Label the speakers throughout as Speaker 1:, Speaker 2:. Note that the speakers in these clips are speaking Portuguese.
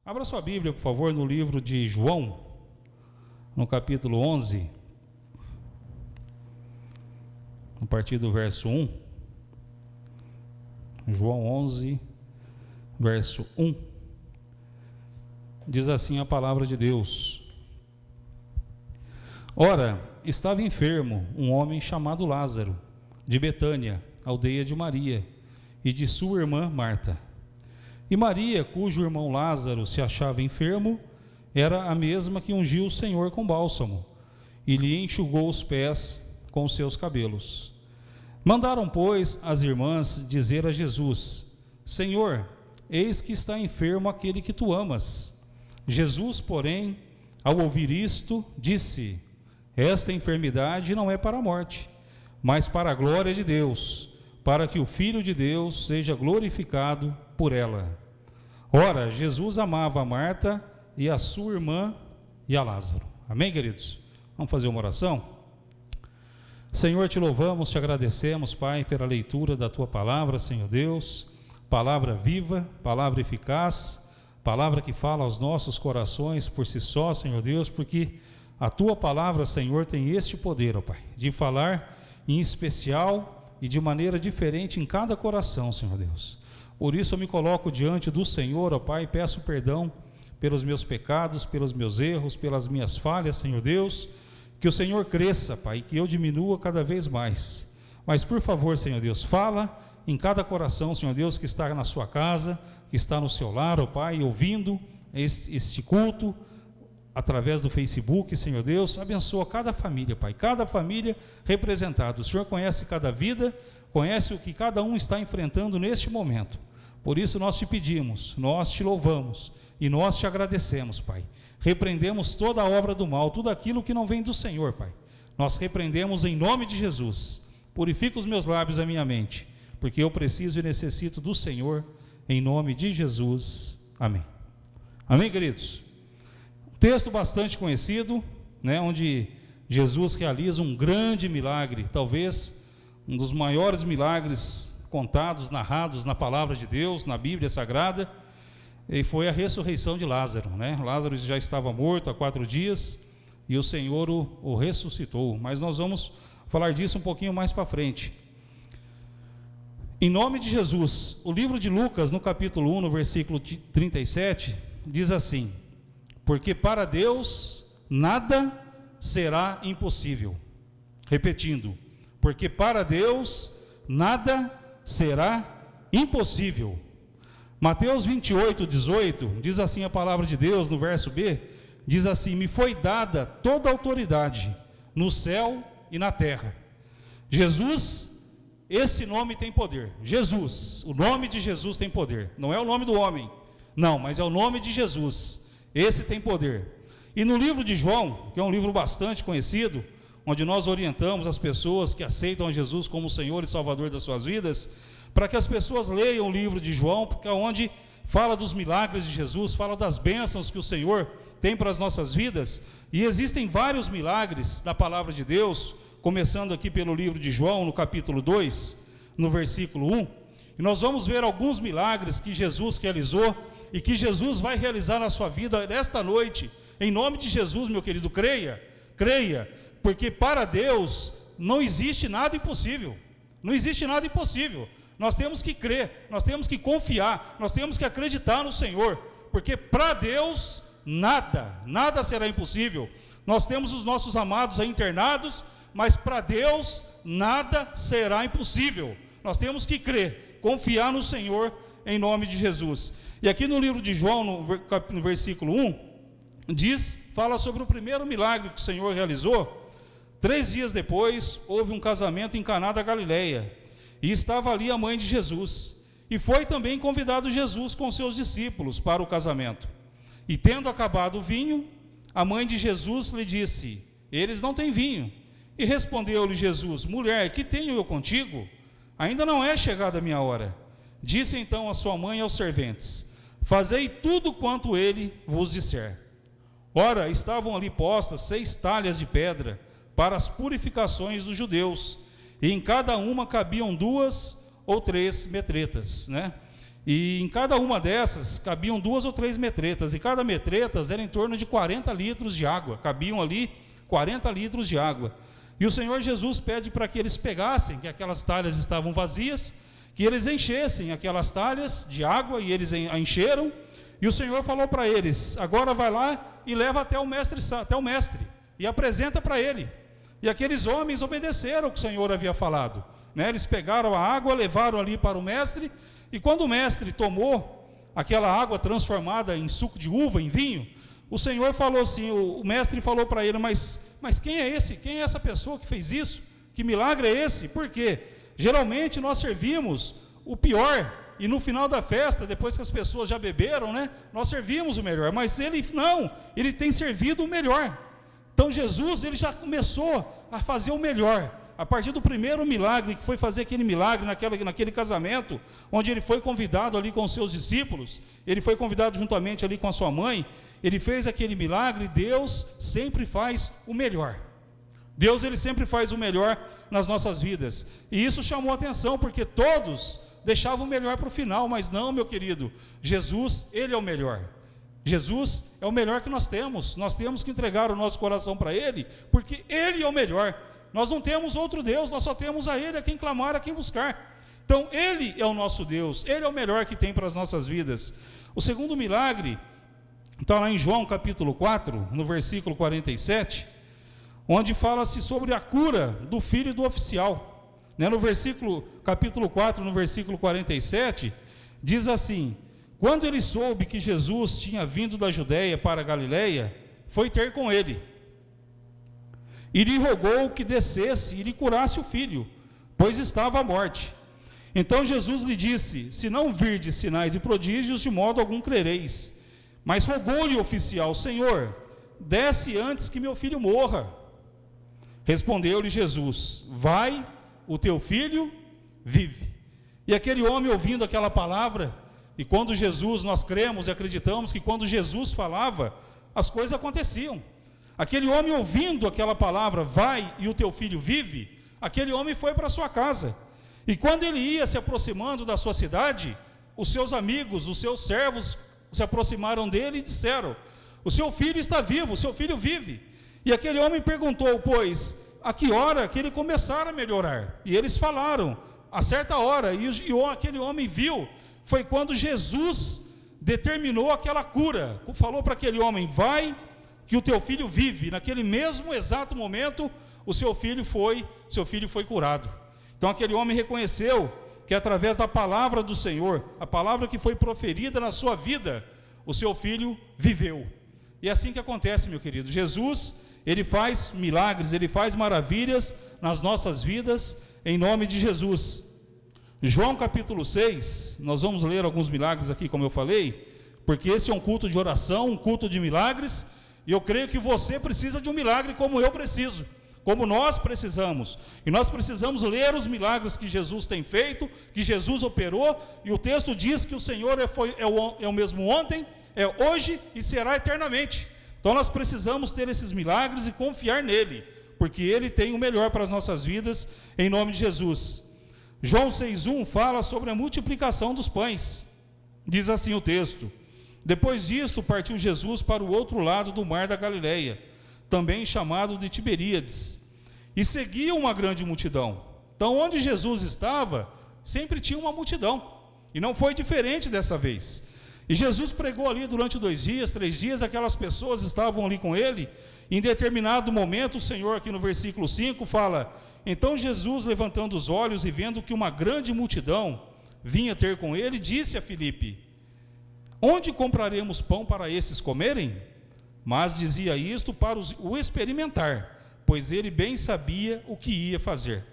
Speaker 1: Abra sua Bíblia, por favor, no livro de João, no capítulo 11, a partir do verso 1. João 11, verso 1. Diz assim a palavra de Deus: Ora, estava enfermo um homem chamado Lázaro, de Betânia, aldeia de Maria, e de sua irmã Marta. E Maria, cujo irmão Lázaro se achava enfermo, era a mesma que ungiu o Senhor com bálsamo, e lhe enxugou os pés com os seus cabelos. Mandaram, pois, as irmãs dizer a Jesus: Senhor, eis que está enfermo aquele que tu amas. Jesus, porém, ao ouvir isto, disse: Esta enfermidade não é para a morte, mas para a glória de Deus, para que o Filho de Deus seja glorificado por ela. Ora, Jesus amava a Marta e a sua irmã e a Lázaro. Amém, queridos? Vamos fazer uma oração? Senhor, te louvamos, te agradecemos, Pai, pela leitura da tua palavra, Senhor Deus, palavra viva, palavra eficaz, palavra que fala aos nossos corações por si só, Senhor Deus, porque a tua palavra, Senhor, tem este poder, ó Pai, de falar em especial e de maneira diferente em cada coração, Senhor Deus. Por isso eu me coloco diante do Senhor, ó Pai, e peço perdão pelos meus pecados, pelos meus erros, pelas minhas falhas, Senhor Deus, que o Senhor cresça, Pai, e que eu diminua cada vez mais. Mas por favor, Senhor Deus, fala em cada coração, Senhor Deus, que está na sua casa, que está no seu lar, ó Pai, ouvindo este culto através do Facebook, Senhor Deus. Abençoa cada família, Pai, cada família representada. O Senhor conhece cada vida, conhece o que cada um está enfrentando neste momento. Por isso nós te pedimos, nós te louvamos e nós te agradecemos, Pai. Repreendemos toda a obra do mal, tudo aquilo que não vem do Senhor, Pai. Nós repreendemos em nome de Jesus. Purifica os meus lábios e a minha mente, porque eu preciso e necessito do Senhor, em nome de Jesus. Amém. Amém, queridos? Um texto bastante conhecido, né, onde Jesus realiza um grande milagre, talvez um dos maiores milagres contados, narrados na palavra de Deus, na Bíblia Sagrada, e foi a ressurreição de Lázaro, né? Lázaro já estava morto há 4 dias e o Senhor o ressuscitou, mas nós vamos falar disso um pouquinho mais para frente. Em nome de Jesus, o livro de Lucas, no capítulo 1, no versículo 37, diz assim: Porque para Deus nada será impossível. Repetindo, porque para Deus nada será impossível. Mateus 28, 18, diz assim a palavra de Deus, no verso B, diz assim: Me foi dada toda a autoridade no céu e na terra. Jesus, esse nome tem poder. Jesus, o nome de Jesus tem poder. Não é o nome do homem, não, mas é o nome de Jesus. Esse tem poder. E no livro de João, que é um livro bastante conhecido, onde nós orientamos as pessoas que aceitam a Jesus como Senhor e Salvador das suas vidas, para que as pessoas leiam o livro de João, porque é onde fala dos milagres de Jesus, fala das bênçãos que o Senhor tem para as nossas vidas, e existem vários milagres da palavra de Deus, começando aqui pelo livro de João, no capítulo 2, no versículo 1, e nós vamos ver alguns milagres que Jesus realizou, e que Jesus vai realizar na sua vida nesta noite, em nome de Jesus, meu querido, creia, porque para Deus não existe nada impossível, não existe nada impossível. Nós temos que crer, nós temos que confiar, nós temos que acreditar no Senhor, porque para Deus nada será impossível. Nós temos os nossos amados aí internados, mas para Deus nada será impossível. Nós temos que crer, confiar no Senhor em nome de Jesus. E aqui no livro de João, no versículo 1, fala sobre o primeiro milagre que o Senhor realizou. 3 dias depois, houve um casamento em Caná da Galileia, e estava ali a mãe de Jesus, e foi também convidado Jesus com seus discípulos para o casamento. E tendo acabado o vinho, a mãe de Jesus lhe disse: Eles não têm vinho. E respondeu-lhe Jesus: Mulher, que tenho eu contigo? Ainda não é chegada a minha hora. Disse então a sua mãe aos serventes: Fazei tudo quanto ele vos disser. Ora, estavam ali postas 6 talhas de pedra para as purificações dos judeus, e em cada uma cabiam 2 ou 3 metretas, né? E em cada uma dessas cabiam 2 ou 3 metretas, e cada metretas era em torno de 40 litros de água, cabiam ali 40 litros de água. E o Senhor Jesus pede para que eles pegassem, que aquelas talhas estavam vazias, que eles enchessem aquelas talhas de água, e eles a encheram, e o Senhor falou para eles: agora vai lá e leva até o mestre, e apresenta para ele. E aqueles homens obedeceram o que o Senhor havia falado, né? Eles pegaram a água, levaram ali para o mestre, e quando o mestre tomou aquela água transformada em suco de uva, em vinho, o Senhor falou assim, o mestre falou para ele: mas quem é esse? Quem é essa pessoa que fez isso? Que milagre é esse? Por quê? Geralmente nós servimos o pior, e no final da festa, depois que as pessoas já beberam, né, nós servimos o melhor, mas ele não, ele tem servido o melhor. Então Jesus, ele já começou a fazer o melhor. A partir do primeiro milagre, que foi fazer aquele milagre naquele casamento, onde ele foi convidado ali com os seus discípulos, ele foi convidado juntamente ali com a sua mãe, ele fez aquele milagre. Deus sempre faz o melhor. Deus, ele sempre faz o melhor nas nossas vidas. E isso chamou a atenção, porque todos deixavam o melhor para o final, mas não, meu querido, Jesus, ele é o melhor. Jesus é o melhor que nós temos que entregar o nosso coração para ele, porque ele é o melhor. Nós não temos outro Deus, nós só temos a ele, a quem clamar, a quem buscar. Então ele é o nosso Deus, ele é o melhor que tem para as nossas vidas. O segundo milagre está lá em João capítulo 4, no versículo 47, onde fala-se sobre a cura do filho do oficial. No capítulo 4, no versículo 47, diz assim: quando ele soube que Jesus tinha vindo da Judéia para a Galiléia, foi ter com ele, e lhe rogou que descesse e lhe curasse o filho, pois estava à morte. Então Jesus lhe disse: se não virdes sinais e prodígios, de modo algum crereis. Mas rogou-lhe o oficial: Senhor, desce antes que meu filho morra. Respondeu-lhe Jesus: vai, o teu filho vive. E aquele homem, ouvindo aquela palavra, e quando Jesus, nós cremos e acreditamos que quando Jesus falava, as coisas aconteciam. Aquele homem, ouvindo aquela palavra, vai e o teu filho vive, aquele homem foi para sua casa. E quando ele ia se aproximando da sua cidade, os seus amigos, os seus servos se aproximaram dele e disseram: o seu filho está vivo, o seu filho vive. E aquele homem perguntou: pois, a que hora que ele começara a melhorar? E eles falaram: a certa hora. E aquele homem viu, foi quando Jesus determinou aquela cura, falou para aquele homem: vai, que o teu filho vive. Naquele mesmo exato momento, o seu filho foi curado. Então aquele homem reconheceu que através da palavra do Senhor, a palavra que foi proferida na sua vida, o seu filho viveu. E é assim que acontece, meu querido. Jesus, ele faz milagres, ele faz maravilhas nas nossas vidas, em nome de Jesus. João capítulo 6, nós vamos ler alguns milagres aqui, como eu falei, porque esse é um culto de oração, um culto de milagres, e eu creio que você precisa de um milagre como eu preciso, como nós precisamos. E nós precisamos ler os milagres que Jesus tem feito, que Jesus operou, e o texto diz que o Senhor é o mesmo ontem, é hoje e será eternamente. Então nós precisamos ter esses milagres e confiar nele, porque ele tem o melhor para as nossas vidas, em nome de Jesus. João 6,1 fala sobre a multiplicação dos pães. Diz assim o texto: depois disto partiu Jesus para o outro lado do mar da Galileia, também chamado de Tiberíades, e seguia uma grande multidão. Então onde Jesus estava, sempre tinha uma multidão, e não foi diferente dessa vez. E Jesus pregou ali durante 2 dias, 3 dias, aquelas pessoas estavam ali com ele. Em determinado momento, o Senhor aqui no versículo 5 fala: então Jesus, levantando os olhos e vendo que uma grande multidão vinha ter com ele, disse a Filipe: onde compraremos pão para esses comerem? Mas dizia isto para o experimentar, pois ele bem sabia o que ia fazer.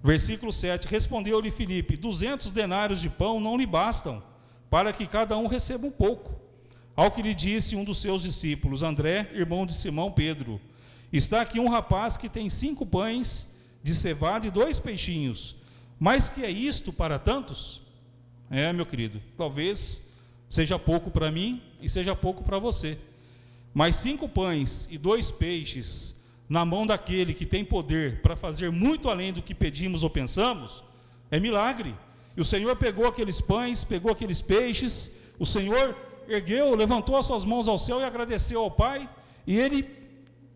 Speaker 1: Versículo 7, respondeu-lhe Filipe: 200 denários de pão não lhe bastam, para que cada um receba um pouco. Ao que lhe disse um dos seus discípulos, André, irmão de Simão Pedro: está aqui um rapaz que tem 5 pães de cevada e 2 peixinhos, mas que é isto para tantos? Meu querido, talvez seja pouco para mim e seja pouco para você, mas 5 pães e 2 peixes na mão daquele que tem poder para fazer muito além do que pedimos ou pensamos, é milagre. E o Senhor pegou aqueles pães, pegou aqueles peixes, o Senhor ergueu, levantou as suas mãos ao céu e agradeceu ao Pai, e Ele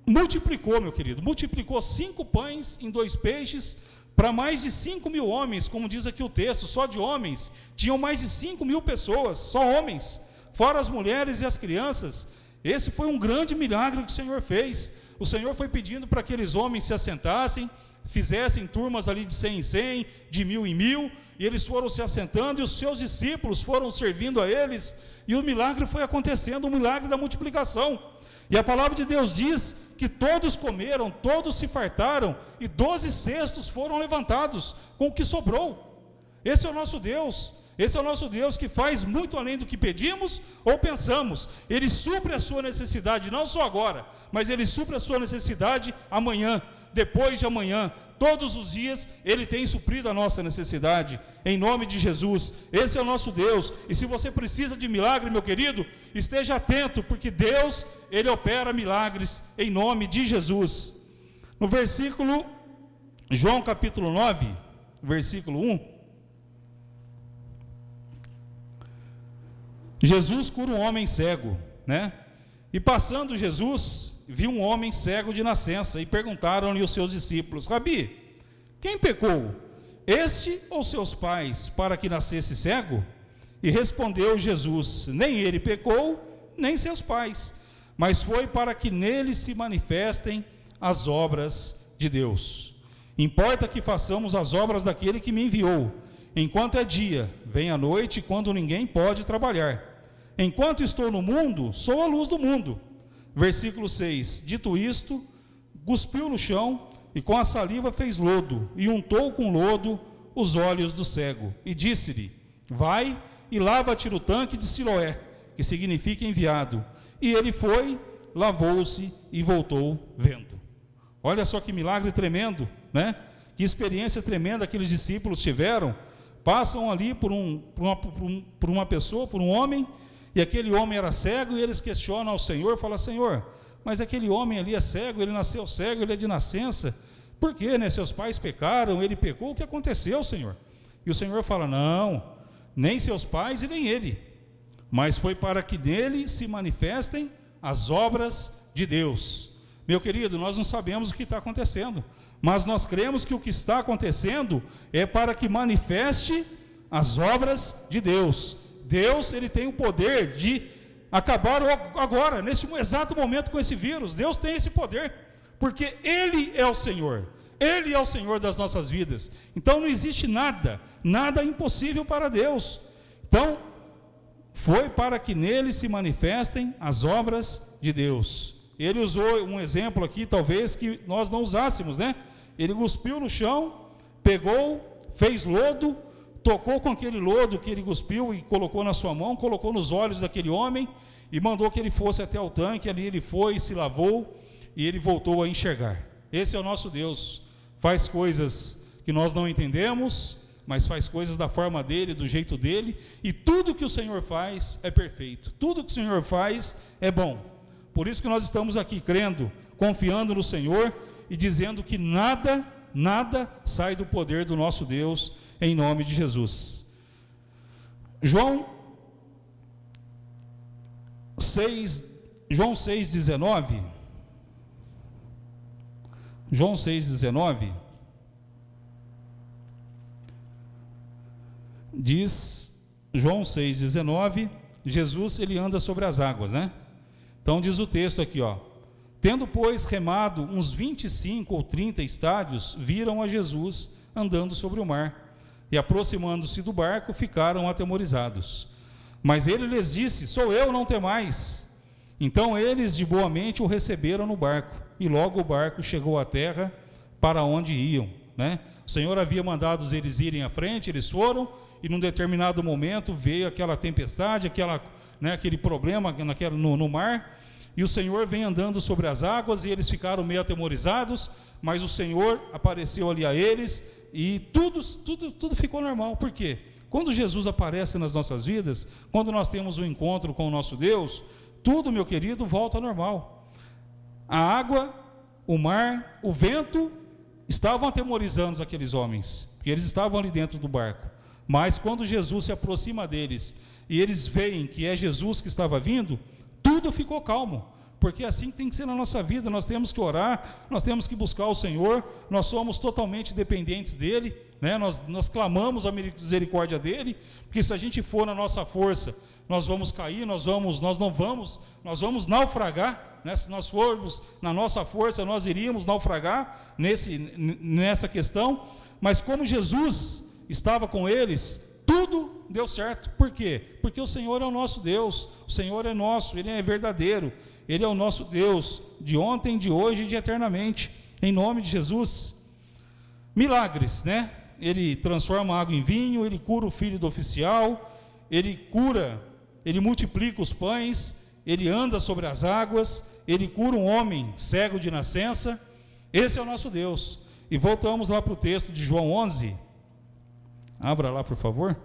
Speaker 1: multiplicou, meu querido, multiplicou 5 pães em 2 peixes, para mais de 5.000 homens, como diz aqui o texto. Só de homens, tinham mais de 5.000 pessoas, só homens, fora as mulheres e as crianças. Esse foi um grande milagre que o Senhor fez. O Senhor foi pedindo para que aqueles homens se assentassem, fizessem turmas ali de 100 em 100, de 1000 em 1000, e eles foram se assentando, e os seus discípulos foram servindo a eles, e o milagre foi acontecendo, o milagre da multiplicação. E a palavra de Deus diz que todos comeram, todos se fartaram, e 12 cestos foram levantados com o que sobrou. Esse é o nosso Deus. Esse é o nosso Deus, que faz muito além do que pedimos ou pensamos. Ele supre a sua necessidade, não só agora, mas Ele supre a sua necessidade amanhã, depois de amanhã. Todos os dias Ele tem suprido a nossa necessidade, em nome de Jesus. Esse é o nosso Deus. E se você precisa de milagre, meu querido, esteja atento, porque Deus, Ele opera milagres em nome de Jesus. No versículo, João capítulo 9, versículo 1, Jesus cura um homem cego, né? E passando Jesus, viu um homem cego de nascença, e perguntaram-lhe os seus discípulos: Rabi, quem pecou, este ou seus pais, para que nascesse cego? E respondeu Jesus: nem ele pecou, nem seus pais, mas foi para que nele se manifestem as obras de Deus. Importa que façamos as obras daquele que me enviou. Enquanto é dia, vem a noite, quando ninguém pode trabalhar. Enquanto estou no mundo, sou a luz do mundo. Versículo 6, dito isto, cuspiu no chão, e com a saliva fez lodo, e untou com lodo os olhos do cego, e disse-lhe: vai e lava-te no tanque de Siloé, que significa enviado. E ele foi, lavou-se e voltou vendo. Olha só que milagre tremendo, né? Que experiência tremenda aqueles discípulos tiveram. Passam ali por uma pessoa, por um homem, e aquele homem era cego, e eles questionam ao Senhor, falam: Senhor, mas aquele homem ali é cego, ele nasceu cego, ele é de nascença, por quê, né? Seus pais pecaram, ele pecou, o que aconteceu, Senhor? E o Senhor fala: não, nem seus pais e nem ele, mas foi para que nele se manifestem as obras de Deus. Meu querido, nós não sabemos o que está acontecendo, mas nós cremos que o que está acontecendo é para que manifeste as obras de Deus. Deus, Ele tem o poder de acabar agora, nesse exato momento, com esse vírus. Deus tem esse poder, porque Ele é o Senhor. Ele é o Senhor das nossas vidas. Então não existe nada impossível para Deus. Então, foi para que nele se manifestem as obras de Deus. Ele usou um exemplo aqui, talvez, que nós não usássemos, né? Ele cuspiu no chão, pegou, fez lodo, tocou com aquele lodo que ele cuspiu e colocou na sua mão, colocou nos olhos daquele homem e mandou que ele fosse até o tanque. Ali ele foi, se lavou e ele voltou a enxergar. Esse é o nosso Deus. Faz coisas que nós não entendemos, mas faz coisas da forma dele, do jeito dele, e tudo que o Senhor faz é perfeito. Tudo que o Senhor faz é bom. Por isso que nós estamos aqui crendo, confiando no Senhor e dizendo que nada sai do poder do nosso Deus, em nome de Jesus. João 6,19. João 6,19 diz, João 6,19, Jesus, ele anda sobre as águas, né? Então diz o texto aqui, ó: tendo, pois, remado uns 25 ou 30 estádios, viram a Jesus andando sobre o mar, e aproximando-se do barco, ficaram atemorizados. Mas ele lhes disse: sou eu, não temais. Então eles de boa mente o receberam no barco, e logo o barco chegou à terra para onde iam, né? O Senhor havia mandado eles irem à frente, eles foram, e num determinado momento veio aquela tempestade, aquele problema no mar, e o Senhor vem andando sobre as águas, e eles ficaram meio atemorizados, mas o Senhor apareceu ali a eles, e tudo ficou normal. Por quê? Quando Jesus aparece nas nossas vidas, quando nós temos um encontro com o nosso Deus, tudo, meu querido, volta ao normal. A água, o mar, o vento estavam atemorizando aqueles homens, porque eles estavam ali dentro do barco, Mas quando Jesus se aproxima deles e eles veem que é Jesus que estava vindo, tudo ficou calmo, porque assim tem que ser na nossa vida. Nós temos que orar, nós temos que buscar o Senhor, nós somos totalmente dependentes dEle, né? Nós clamamos a misericórdia dEle, porque se a gente for na nossa força, nós vamos cair, nós vamos naufragar, né? Se nós formos na nossa força, nós iríamos naufragar nessa questão. Mas como Jesus estava com eles, tudo deu certo. Por quê? Porque o Senhor é o nosso Deus, o Senhor é nosso, Ele é verdadeiro, Ele é o nosso Deus, de ontem, de hoje e de eternamente, em nome de Jesus. Milagres, né? Ele transforma a água em vinho, Ele cura o filho do oficial, Ele multiplica os pães, Ele anda sobre as águas, Ele cura um homem cego de nascença. Esse é o nosso Deus. E voltamos lá para o texto de João 11, abra lá por favor,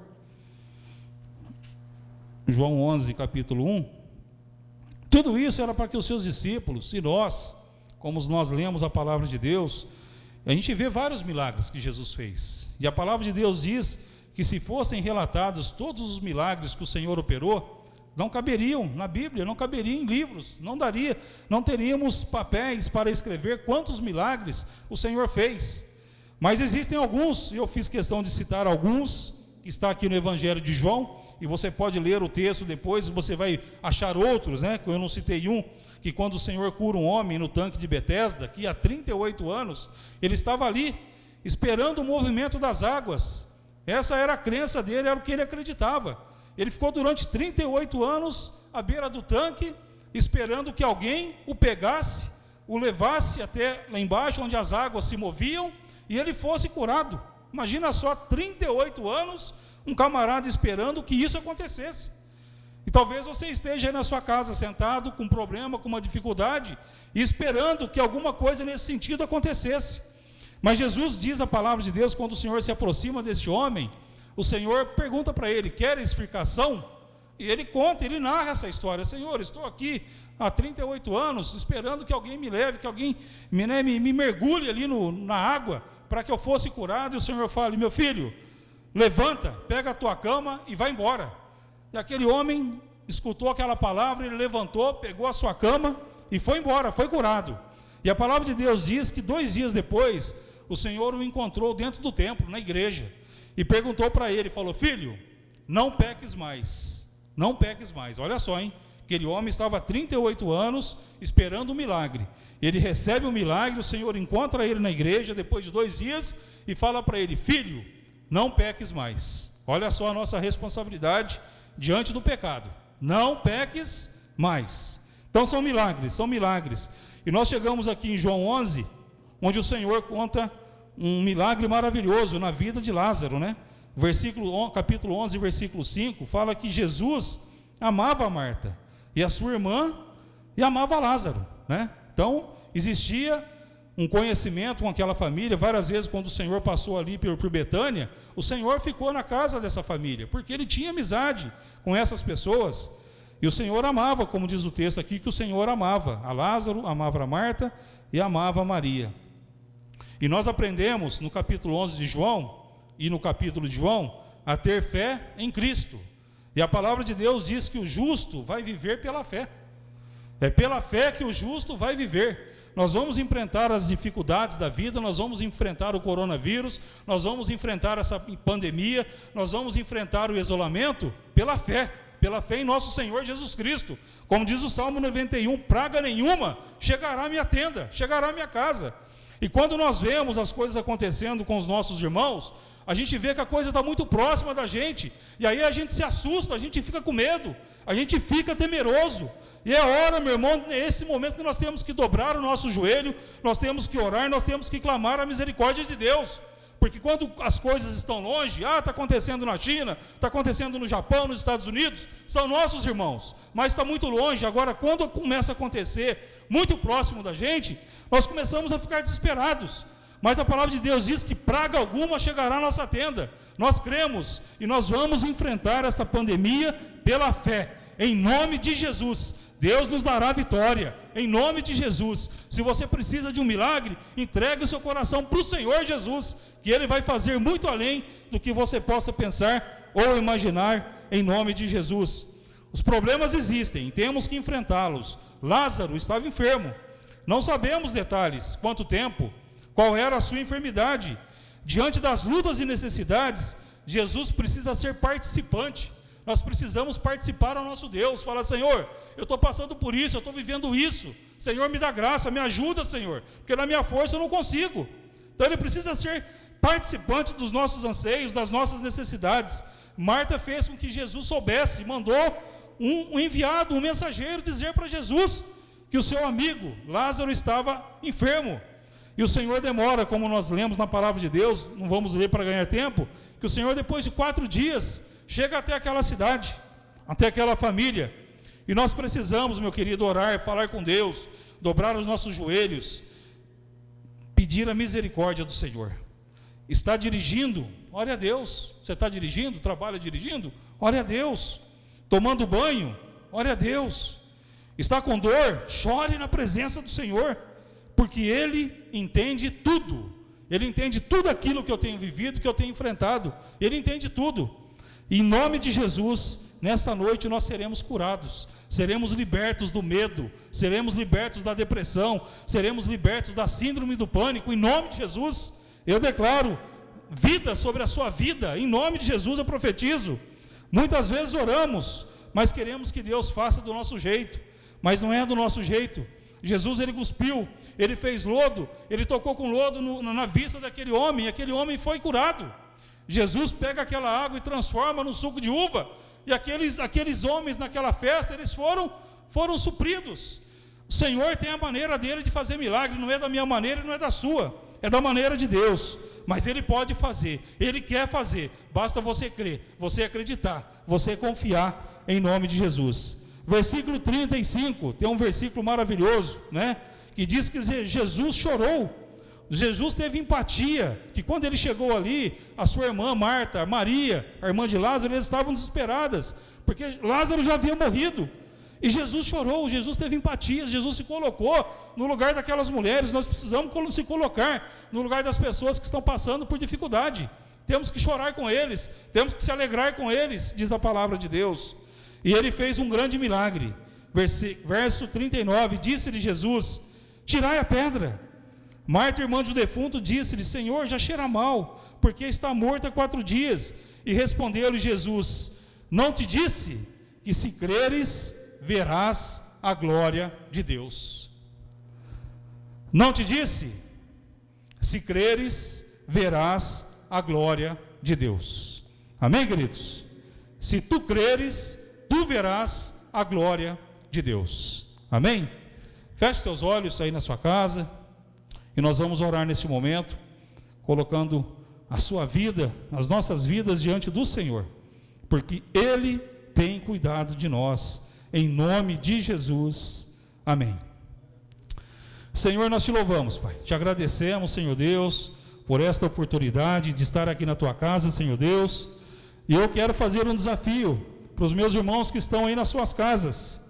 Speaker 1: João 11, capítulo 1, tudo isso era para que os seus discípulos, e nós, como nós lemos a palavra de Deus, a gente vê vários milagres que Jesus fez, e a palavra de Deus diz que se fossem relatados todos os milagres que o Senhor operou, não caberiam na Bíblia, não caberiam em livros, não teríamos papéis para escrever quantos milagres o Senhor fez. Mas existem alguns, e eu fiz questão de citar alguns, que está aqui no Evangelho de João, e você pode ler o texto depois, você vai achar outros, né? Eu não citei um, que quando o Senhor cura um homem no tanque de Betesda, que há 38 anos, ele estava ali, esperando o movimento das águas. Essa era a crença dele, era o que ele acreditava. Ele ficou durante 38 anos à beira do tanque, esperando que alguém o pegasse, o levasse até lá embaixo, onde as águas se moviam, e ele fosse curado. Imagina só, 38 anos, um camarada esperando que isso acontecesse. E talvez você esteja aí na sua casa, sentado, com um problema, com uma dificuldade, e esperando que alguma coisa nesse sentido acontecesse. Mas Jesus diz a palavra de Deus, quando o Senhor se aproxima desse homem, o Senhor pergunta para ele: quer explicação? E ele conta, ele narra essa história: Senhor, estou aqui há 38 anos, esperando que alguém me leve, que alguém me mergulhe ali na água, para que eu fosse curado. E o Senhor fala: meu filho, levanta, pega a tua cama e vai embora. E aquele homem escutou aquela palavra, ele levantou, pegou a sua cama e foi embora, foi curado. E a palavra de Deus diz que 2 dias depois, o Senhor o encontrou dentro do templo, na igreja, e perguntou para ele, falou: filho, não peques mais, não peques mais. Olha só, hein? Aquele homem estava há 38 anos esperando um milagre. Ele recebe o milagre, o Senhor encontra ele na igreja depois de 2 dias e fala para ele: filho, não peques mais. Olha só a nossa responsabilidade diante do pecado: não peques mais. Então são milagres. E nós chegamos aqui em João 11, onde o Senhor conta um milagre maravilhoso na vida de Lázaro, né? Capítulo 11, versículo 5, fala que Jesus amava a Marta e a sua irmã, e amava Lázaro, né? Então, existia um conhecimento com aquela família. Várias vezes, quando o Senhor passou ali por Betânia, o Senhor ficou na casa dessa família, porque Ele tinha amizade com essas pessoas, e o Senhor amava, como diz o texto aqui, que o Senhor amava a Lázaro, amava a Marta e amava a Maria. E nós aprendemos no capítulo 11 de João, e no capítulo de João, a ter fé em Cristo. E a palavra de Deus diz que o justo vai viver pela fé. É pela fé que o justo vai viver. Nós vamos enfrentar as dificuldades da vida, nós vamos enfrentar o coronavírus, nós vamos enfrentar essa pandemia, nós vamos enfrentar o isolamento pela fé em nosso Senhor Jesus Cristo. Como diz o Salmo 91, praga nenhuma chegará à minha tenda, chegará à minha casa. E quando nós vemos as coisas acontecendo com os nossos irmãos, a gente vê que a coisa está muito próxima da gente, e aí a gente se assusta, a gente fica com medo, a gente fica temeroso. E é hora, meu irmão, nesse momento que nós temos que dobrar o nosso joelho, nós temos que orar, nós temos que clamar a misericórdia de Deus. Porque quando as coisas estão longe, está acontecendo na China, está acontecendo no Japão, nos Estados Unidos, são nossos irmãos, mas está muito longe. Agora, quando começa a acontecer muito próximo da gente, nós começamos a ficar desesperados. Mas a palavra de Deus diz que praga alguma chegará à nossa tenda. Nós cremos e nós vamos enfrentar essa pandemia pela fé. em nome de Jesus. Deus nos dará vitória, em nome de Jesus. Se você precisa de um milagre, entregue o seu coração para o Senhor Jesus, que Ele vai fazer muito além do que você possa pensar ou imaginar, em nome de Jesus. Os problemas existem, temos que enfrentá-los. Lázaro estava enfermo, não sabemos detalhes, quanto tempo, qual era a sua enfermidade. Diante das lutas e necessidades, Jesus precisa ser participante. Nós precisamos participar ao nosso Deus, falar: Senhor, eu estou passando por isso, eu estou vivendo isso, Senhor, me dá graça, me ajuda, Senhor, porque na minha força eu não consigo. Então Ele precisa ser participante dos nossos anseios, das nossas necessidades. Marta fez com que Jesus soubesse, mandou um enviado, um mensageiro, dizer para Jesus que o seu amigo Lázaro estava enfermo. E o Senhor demora, como nós lemos na palavra de Deus, não vamos ler para ganhar tempo, que o Senhor, depois de 4 dias, chega até aquela cidade, até aquela família. E nós precisamos, meu querido, orar, falar com Deus, dobrar os nossos joelhos, pedir a misericórdia do Senhor. Está dirigindo? Ore a Deus. Você está dirigindo? Trabalha dirigindo? Ore a Deus. Tomando banho? Ore a Deus. Está com dor? Chore na presença do Senhor, porque Ele entende tudo. Ele entende tudo aquilo que eu tenho vivido, que eu tenho enfrentado. Ele entende tudo. E em nome de Jesus, nessa noite nós seremos curados, seremos libertos do medo, seremos libertos da depressão, seremos libertos da síndrome do pânico. Em nome de Jesus, eu declaro vida sobre a sua vida. Em nome de Jesus eu profetizo. Muitas vezes oramos, mas queremos que Deus faça do nosso jeito, mas não é do nosso jeito. Jesus, Ele cuspiu, Ele fez lodo, Ele tocou com lodo na vista daquele homem, e aquele homem foi curado. Jesus pega aquela água e transforma no suco de uva, e aqueles homens naquela festa, eles foram supridos. O Senhor tem a maneira dele de fazer milagre, não é da minha maneira e não é da sua, é da maneira de Deus, mas Ele pode fazer, Ele quer fazer, basta você crer, você acreditar, você confiar em nome de Jesus. Versículo 35, tem um versículo maravilhoso, né? Que diz que Jesus chorou. Jesus teve empatia, que quando Ele chegou ali, a sua irmã Marta, Maria, a irmã de Lázaro, eles estavam desesperadas, porque Lázaro já havia morrido, e Jesus chorou. Jesus teve empatia, Jesus se colocou no lugar daquelas mulheres. Nós precisamos se colocar no lugar das pessoas que estão passando por dificuldade, temos que chorar com eles, temos que se alegrar com eles, diz a palavra de Deus. E Ele fez um grande milagre. Verso 39, disse-lhe Jesus: tirai a pedra. Marta, irmã do defunto, disse-lhe: Senhor, já cheira mal, porque está morto há 4 dias. E respondeu-lhe Jesus: não te disse que se creres, verás a glória de Deus? Não te disse? Se creres, verás a glória de Deus. Amém, queridos? Se tu creres, tu verás a glória de Deus. Amém? Feche teus olhos aí na sua casa, e nós vamos orar neste momento, colocando a sua vida, as nossas vidas diante do Senhor, porque Ele tem cuidado de nós, em nome de Jesus. Amém. Senhor, nós te louvamos, Pai, te agradecemos, Senhor Deus, por esta oportunidade de estar aqui na tua casa, Senhor Deus. E eu quero fazer um desafio para os meus irmãos que estão aí nas suas casas.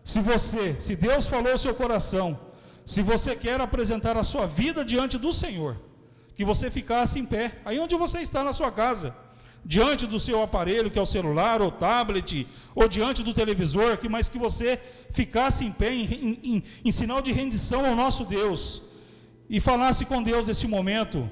Speaker 1: Se Deus falou ao seu coração, se você quer apresentar a sua vida diante do Senhor, que você ficasse em pé, aí onde você está na sua casa, diante do seu aparelho, que é o celular, ou tablet, ou diante do televisor, mas que você ficasse em pé, em sinal de rendição ao nosso Deus, e falasse com Deus nesse momento,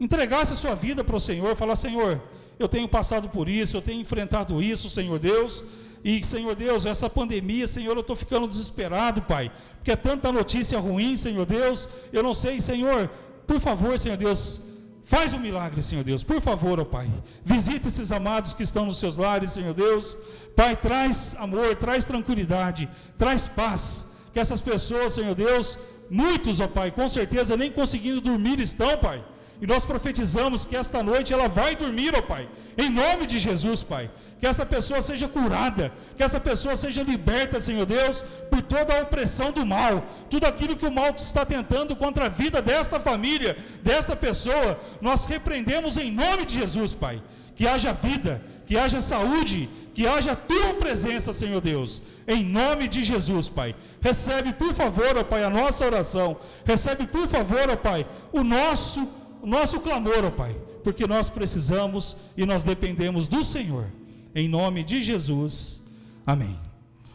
Speaker 1: entregasse a sua vida para o Senhor, falar: Senhor, eu tenho passado por isso, eu tenho enfrentado isso, Senhor Deus, e Senhor Deus, essa pandemia, Senhor, eu estou ficando desesperado, Pai, porque é tanta notícia ruim, Senhor Deus, eu não sei, Senhor, por favor, Senhor Deus, faz um milagre, Senhor Deus, por favor, ó Pai, visita esses amados que estão nos seus lares, Senhor Deus, Pai, traz amor, traz tranquilidade, traz paz, que essas pessoas, Senhor Deus, muitos, ó Pai, com certeza nem conseguindo dormir estão, Pai, e nós profetizamos que esta noite ela vai dormir, ó Pai, em nome de Jesus, Pai, que essa pessoa seja curada, que essa pessoa seja liberta, Senhor Deus, por toda a opressão do mal, tudo aquilo que o mal está tentando contra a vida desta família, desta pessoa, nós repreendemos em nome de Jesus, Pai, que haja vida, que haja saúde, que haja tua presença, Senhor Deus, em nome de Jesus, Pai. Recebe, por favor, ó Pai, a nossa oração, recebe, por favor, ó Pai, o nosso clamor, ó Pai, porque nós precisamos e nós dependemos do Senhor, em nome de Jesus, amém.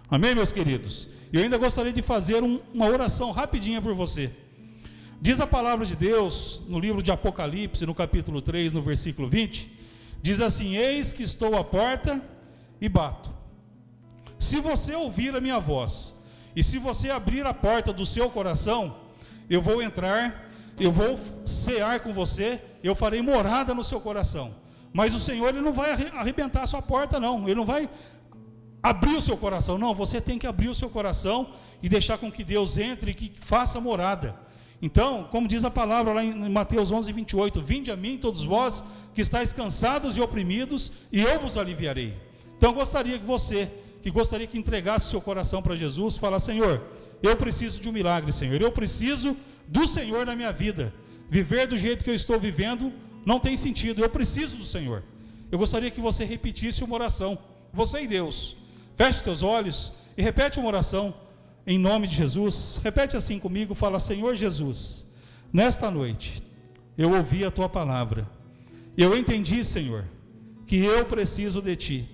Speaker 1: Amém, meus queridos? Eu ainda gostaria de fazer uma oração rapidinha por você. Diz a palavra de Deus, no livro de Apocalipse, no capítulo 3, no versículo 20, diz assim: eis que estou à porta e bato. Se você ouvir a minha voz, e se você abrir a porta do seu coração, eu vou entrar, eu vou cear com você, eu farei morada no seu coração. Mas o Senhor, Ele não vai arrebentar a sua porta, não. Ele não vai abrir o seu coração, não. Você tem que abrir o seu coração e deixar com que Deus entre e que faça morada. Então, como diz a palavra lá em Mateus 11, 28, vinde a mim todos vós que estáis cansados e oprimidos, e eu vos aliviarei. Então eu gostaria que você, gostaria que entregasse o seu coração para Jesus, falasse: Senhor, eu preciso de um milagre, Senhor, eu preciso do Senhor na minha vida. Viver do jeito que eu estou vivendo não tem sentido, eu preciso do Senhor. Eu gostaria que você repetisse uma oração, você e Deus. Feche teus olhos e repete uma oração. Em nome de Jesus, repete assim comigo, fala: Senhor Jesus, nesta noite, eu ouvi a Tua palavra, eu entendi, Senhor, que eu preciso de Ti.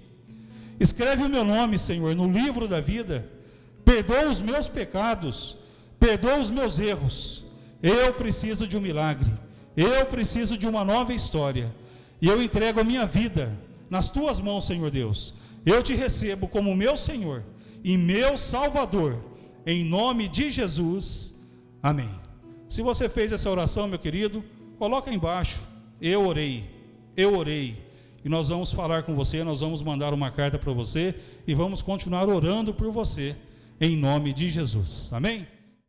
Speaker 1: Escreve o meu nome, Senhor, no livro da vida, perdoa os meus pecados, perdoa os meus erros. Eu preciso de um milagre, eu preciso de uma nova história, e eu entrego a minha vida nas Tuas mãos, Senhor Deus. Eu Te recebo como meu Senhor e meu Salvador, em nome de Jesus, amém. Se você fez essa oração, meu querido, coloca aí embaixo: eu orei, e nós vamos falar com você, nós vamos mandar uma carta para você, e vamos continuar orando por você, em nome de Jesus, amém?